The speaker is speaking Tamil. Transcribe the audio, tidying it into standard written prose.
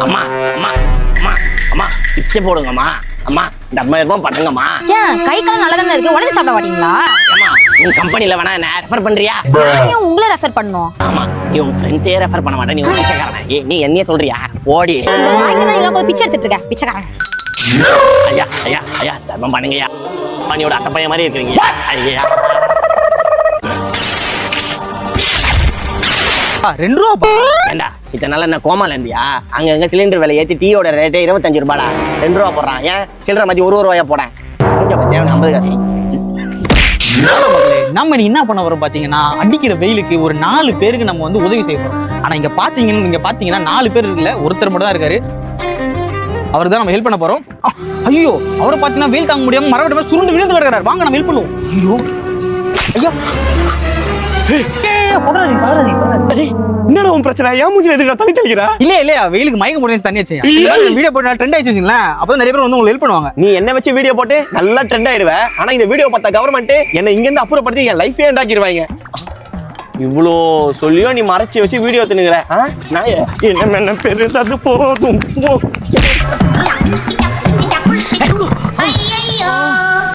அம்மா அம்மா அம்மா அம்மா பிச்சை போடுங்கம்மா. அம்மா இந்த 50,000 பண்ணுங்கம்மா. ஏன் கை கால் நல்லா தானே இருக்கு, உடனே சாப்பிட மாட்டீங்களா? அம்மா உன் கம்பெனில வேணா என்ன ரெஃபர் பண்றியா? ஏன் உங்களை ரெஃபர் பண்ணும்? ஆமா நீ உன் ஃப்ரெண்ட்ஸே ரெஃபர் பண்ண மாட்டே, நீ ஒரு பிச்சைக்காரன். நீ என்னையே சொல்றியா? போடி. நீங்க போய் பிச்சை எடுத்துட்டு இருக்க பிச்சைக்காரன். ஐயா ஐயா ஐயா தர்மம் பண்ணுங்கய்யா. பண்ணியோட அத்தை பையன் மாதிரி இருக்கிறீங்க. ஐயா 2 ரூபா ஏண்டா இத்தனை நாள் என்ன கோமால இருந்தியா? அங்க சிலிண்டர் விலை ஏத்தி டீயோட ரேட்டே 25 ரூபாடா. 2 ரூபா போடுறான். ஏன் சில்லற மாதிரி 1 ரூபாயா போடேன். தேவை 50 காசு. நம்ம நீ என்ன பண்ண வரோம் பாத்தீங்கன்னா, அடிக்கிற வெயிலுக்கு ஒரு 4 பேருக்கு நம்ம வந்து உதவி செய்ய போறோம். ஆனா இங்க பாத்தீங்கன்னா 4 பேர் இருக்குல்ல, ஒருத்தர் மட்டும் தான் இருக்காரு. அவருக்கு தான் நம்ம ஹெல்ப் பண்ண போறோம். ஐயோ அவரை பாத்தீங்கன்னா வெயில் தாங்க முடியாம மரவட்ட சுருண்டு விழுந்து கிடக்குறாரு. வாங்க நம்ம ஹெல்ப் பண்ணுவோம். ஐயோ ஐயா என்னடா உன் பிரச்சனை? ஏன் மூஞ்சில எதுக்கு தண்ணி தெளிக்கிற? இல்லையா வெயிலுக்கு மயக்க முடியாது தண்ணி வச்சு வீடியோ போட்டு ட்ரெண்ட் ஆயிடுச்சு வச்சுங்களேன். அப்பதான் நிறைய பேர் வந்து உங்களுக்கு ஹெல்ப் பண்ணுவாங்க. நீ என்ன வச்சு வீடியோ போட்டு நல்லா ட்ரெண்ட் ஆயிடுவ. ஆனா இந்த வீடியோ பார்த்த கவர்மெண்ட் என்ன இங்க இருந்து அப்புறப்படுத்தி என் லைஃபே உண்டாக்கிடுவாங்க. இவ்வளோ சொல்லியோ நீ மறைச்சி வச்சு வீடியோ தின்னுகிற. நான் என்ன பெருசது போதும்.